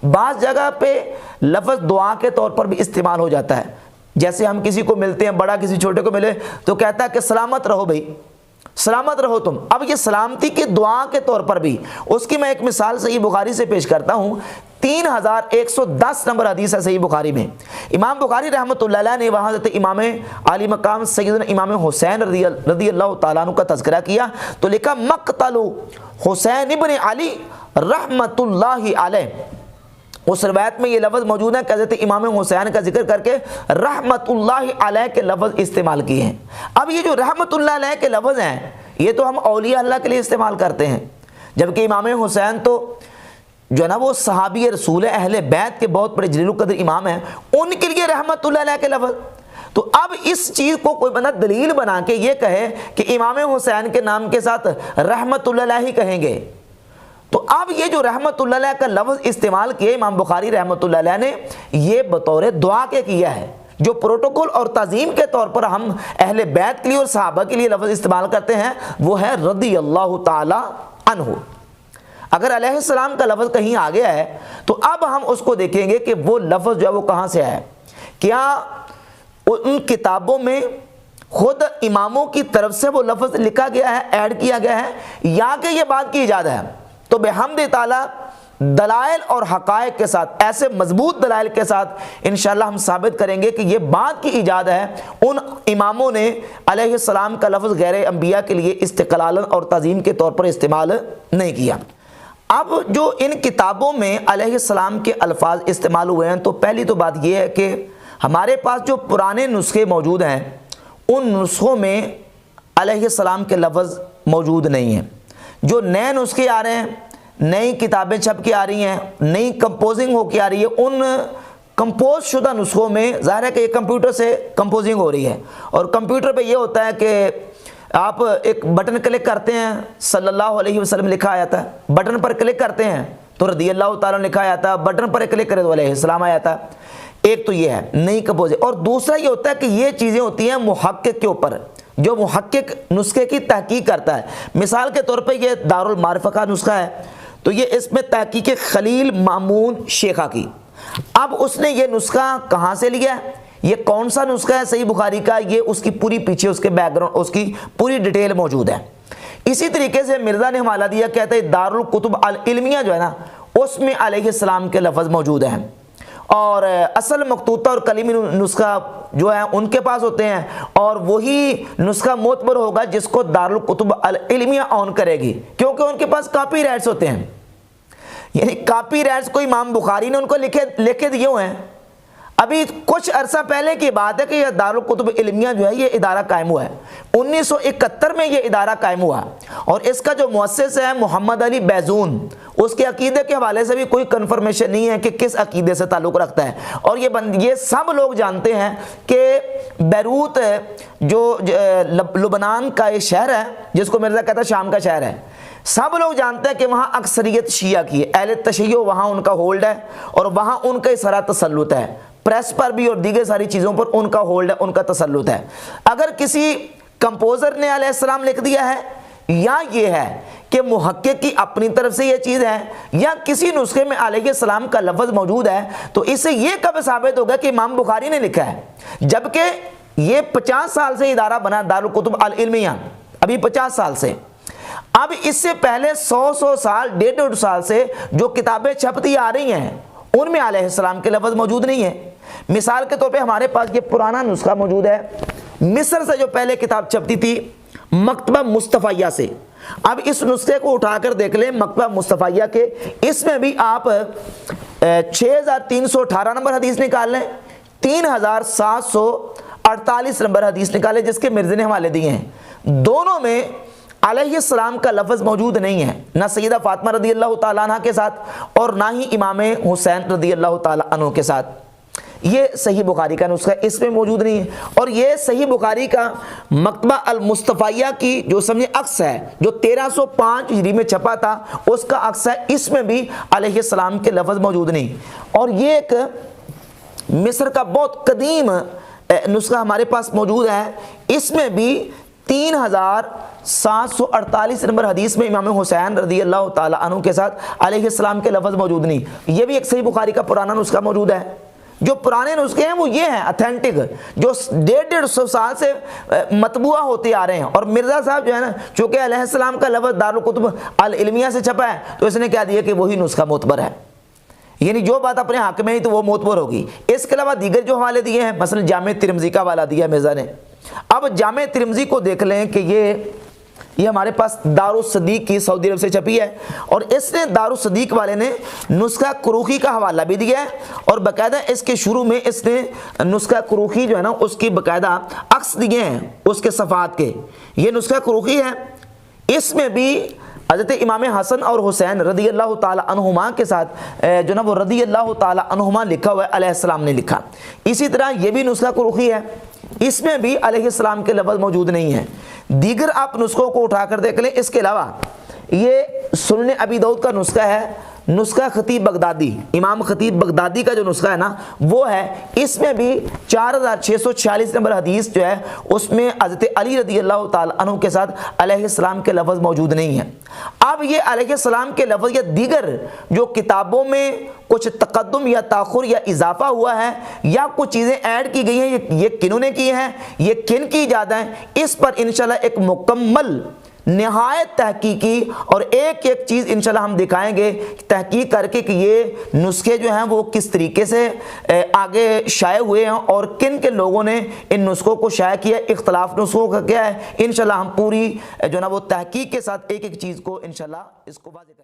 बाज़ जगह पे लफ्ज़ दुआ के तौर पर भी इस्तेमाल हो जाता है। जैसे हम किसी को मिलते हैं, बड़ा किसी छोटे को मिले तो कहता है कि सलामत रहो भाई, सलामत रहो तुम। अब ये सलामती की दुआ के तौर पर भी, उसकी मैं एक मिसाल सही बुखारी से पेश करता हूँ। 3110 नंबर हदीस है सही बुखारी में। इमाम बुखारी रहमतुल्लाह अलैह ने वहाँ से इमाम आली मकाम सैयदना इमाम हुसैन रज़ियल्लाहु ताला अन्हु का तज़किरा किया तो लिखा मक़तलु हुसैन इब्न अली रहमतुल्लाहि अलैह। उस रवायत में ये लफ्ज़ मौजूद है कि हज़रत इमाम हुसैन का जिक्र करके रहमतुल्लाहि अलैह के लफ्ज़ इस्तेमाल किए हैं। अब ये जो रहमतुल्लाह अलैह के लफ्ज़ हैं ये तो हम औलिया अल्लाह के लिए इस्तेमाल करते हैं, जबकि इमाम हुसैन तो जो है ना वो सहाबी रसूल अहले बैत के बहुत बड़े जलील कदर इमाम हैं, उनके लिए रहमतुल्लाह अलैह के लफ्ज़। तो अब इस चीज़ को कोई बंदा दलील बना के ये कहे कि इमाम हुसैन के नाम के साथ रहमतुल्लाह अलैह ही कहेंगे, तो अब ये जो रहमतुल्लाह अलैह का लफ्ज़ इस्तेमाल किया इमाम बुखारी रहमतुल्लाह अलैह ने, ये बतौर दुआ के किया है। जो प्रोटोकॉल और तज़ीम के तौर पर हम अहले बैत के लिए और सहाबा के लिए लफ्ज़ इस्तेमाल करते हैं वो है रज़ियल्लाहु ताला अन्हु। अगर अलैहिस्सलाम का लफ्ज़ कहीं आ गया है तो अब हम उसको देखेंगे कि वो लफ्ज़ जो है वो कहाँ से आया है। क्या उन किताबों में खुद इमामों की तरफ से वो लफ्ज़ लिखा गया है, ऐड किया गया है, या कि ये बात की इजाज़त है? तो बेहम्द ताला दलाइल और हक़ाइक़ के साथ, ऐसे मजबूत दलाइल के साथ इंशाअल्लाह हम साबित करेंगे कि ये बात की इजाज़त है। उन इमामों ने अलैहिस्सलाम का लफ्ज़ गैर अंबिया के लिए इस्तिक़लालन और तज़ीम के तौर पर इस्तेमाल नहीं किया। अब जो इन किताबों में अलैहिस्सलाम के अल्फाज इस्तेमाल हुए हैं, तो पहली तो बात यह है कि हमारे पास जो पुराने नुस्खे मौजूद हैं उन नुस्खों में अलैहिस्सलाम के लफ्ज़ मौजूद नहीं हैं। जो नए नुस्खे आ रहे हैं, नई किताबें छप के आ रही हैं, नई कंपोजिंग हो के आ रही है, उन कंपोज शुदा नुस्खों में ज़ाहिर है कि कंप्यूटर से कंपोजिंग हो रही है। और कंप्यूटर पे ये होता है कि आप एक बटन क्लिक करते हैं, सल्लल्लाहु अलैहि वसल्लम लिखा आता है, बटन पर क्लिक करते हैं तो रज़ियल्लाहु ताला लिखा आता है, बटन पर क्लिक करें तो अलैहिस्सलाम आ जाता है। एक तो ये है नई कंपोजिंग, और दूसरा ये होता है कि ये चीज़ें होती हैं मुहक्किक के ऊपर, जो मुहक्किक नुस्खे की तहकीक करता है। मिसाल के तौर पे ये दारुल मारिफा का नुस्खा है, तो ये इसमें तहकीक खलील मामून शेखा की। अब उसने ये नुस्खा कहाँ से लिया, ये कौन सा नुस्खा है सही बुखारी का, ये उसकी पूरी पीछे उसके बैकग्राउंड, उसकी पूरी डिटेल मौजूद है। इसी तरीके से मिर्ज़ा ने हवाला दिया, कहते हैं दारुल कुतुब अल इल्मिया जो है ना, उसमें अलैहिस्सलाम के लफ्ज़ मौजूद हैं, और असल मकतूता और कलीमी नुस्खा जो है उनके पास होते हैं, और वही नुस्खा मोतबर होगा जिसको दारुल कुतुब अल इल्मिया ऑन करेगी, क्योंकि उनके पास कॉपी राइट्स होते हैं। यानी कॉपी राइट्स को इमाम बुखारी ने उनको लिखे दिए हुए हैं। अभी कुछ अरसा पहले की बात है कि यह दारुल कुतुब इल्मिया जो है ये इदारा कायम हुआ है, 1971 में ये इदारा कायम हुआ, और इसका जो मुअस्सिस है मोहम्मद अली बैजून, उसके अकीदे के हवाले से भी कोई कन्फर्मेशन नहीं है कि किस अकीदे से ताल्लुक़ रखता है। और ये सब लोग जानते हैं कि बैरूत जो लुबनान का एक शहर है जिसको मिर्ज़ा कहता है शाम का शहर है, सब लोग जानते हैं कि वहाँ अक्सरियत शिया की है, अहले तशय्यो वहाँ उनका होल्ड है, और वहाँ उनका ही सारा तसल्लुत है, प्रेस पर भी और दीगर सारी चीज़ों पर उनका होल्ड है, उनका तसल्लुत है। अगर किसी कंपोज़र ने अलैहिस्सलाम लिख दिया है, या ये है कि मुहक्किक की अपनी तरफ से ये चीज़ है, या किसी नुस्खे में अलैहिस्सलाम का लफ्ज़ मौजूद है, तो इससे ये कब साबित होगा कि इमाम बुखारी ने लिखा है, जबकि ये 50 साल से इदारा बना दारुल कुतुब अल इल्मिया, अभी 50 साल से। अब इससे पहले 100 साल, 150 साल से जो किताबें छपती आ रही हैं उनमें अलैहिस्सलाम के लफ्ज़ मौजूद नहीं है। मिसाल के तौर पे हमारे पास ये पुराना नुस्खा मौजूद है, मिस्र से जो पहले किताब छपती थी मकतबा मुस्तफ़ाइया से। अब इस नुस्खे को उठाकर देख लें मकतबा मुस्तफ़ाइया के, इसमें भी आप 6318 नंबर हदीस निकाल लें, 3748 नंबर हदीस निकाले जिसके मिर्ज़े ने हवाले दिए हैं। दोनों में अलैहिस्सलाम का लफ्ज़ मौजूद नहीं है, ना सैयदा फातिमा रज़ियल्लाहु ताला अन्हा के साथ और ना ही इमाम हुसैन रज़ियल्लाहु ताला अन्हु के साथ। ये सही बुखारी का नुस्खा इसमें मौजूद नहीं है। और ये सही बुखारी का मकतबा अल मुस्तफ़ाइया की जो समझे अक्स है, जो 1305 हिजरी में छपा था, उसका अक्स है, इसमें भी अलैहिस्सलाम के लफ्ज़ मौजूद नहीं। और ये एक मिस्र का बहुत कदीम नुस्खा हमारे पास मौजूद है, इसमें भी 3748 नंबर हदीस में इमाम हुसैन रज़ी अल्लाह ताला अन्हु के साथ अलैहिस्सलाम के लफ्ज़ मौजूद नहीं। ये भी एक सही बुखारी का पुराना नुस्खा मौजूद है। जो पुराने नुस्खे हैं वो ये हैं अथेंटिक, जो 150-150 साल से मतबूआ होते आ रहे हैं। और मिर्ज़ा साहब जो है ना, चूँकि अलैहिस्सलाम का लफ्ज़ दारुल कुतुब अल इल्मिया से छपा है, तो इसने क्या दिया कि वही नुस्खा मोतबर है, यानी जो बात अपने हक में नहीं तो वो मोतबर होगी। इसके अलावा दीगर जो हवाले दिए हैं, मसलन जामे तिरमिज़ी का हवाला दिया मिर्ज़ा ने। अब जामे तिरमिज़ी को देख लें कि ये हमारे पास दारुस सदीक की सऊदी अरब से छपी है, और इसने दारुस सदीक वाले ने नुस्खा कुरूखी का हवाला भी दिया है, और बाकायदा इसके शुरू में इसने नुस्खा कुरूखी जो है ना उसकी बाकायदा अक्स दिए हैं उसके सफ़ात के। ये नुस्खा कुरूखी है, इसमें भी हज़रत इमाम हसन और हुसैन रज़ी अल्लाह ताला अन्हुमा के साथ जो ना वो रज़ी अल्लाह ताला अन्हुमा लिखा हुआ है, अलैहिस्सलाम ने लिखा। इसी तरह ये भी नुस्खा कुरूखी है, इसमें भी अलैहिस्सलाम के लफ्ज़ मौजूद नहीं है। दीगर आप नुस्खों को उठाकर देख लें। इसके अलावा ये सुनन अबी दाऊद का नुस्खा है, नुस्खा खतीब बगदादी, इमाम खतीब बगदादी का जो नुस्खा है ना वो है। इसमें भी 4646 नंबर हदीस जो है उसमें हज़रत अली रज़ी अल्लाह ताला अन्हु के साथ अलैहिस्सलाम के लफ्ज़ मौजूद नहीं है। अब ये अलैहिस्सलाम के लफ्ज़ या दीगर जो किताबों में कुछ तक़द्दुम या ताख़ुर या इजाफा हुआ है, या कुछ चीज़ें ऐड की गई हैं, ये किन्होंने की हैं, ये किन की इजाद हैं, इस पर इंशाल्लाह एक मुकम्मल निहायत तहकीकी और एक एक चीज़ इंशाल्लाह हम दिखाएंगे तहकीक करके कि ये नुस्खे जो हैं वो किस तरीके से आगे शाये हुए हैं और किन किन लोगों ने इन नुस्खों को शाये किया, इख्तलाफ नुस्खों का क्या है। इंशाल्लाह हम पूरी जो ना वो तहकीक के साथ एक एक चीज़ को इंशाल्लाह इसको वाज़ेह करेंगे।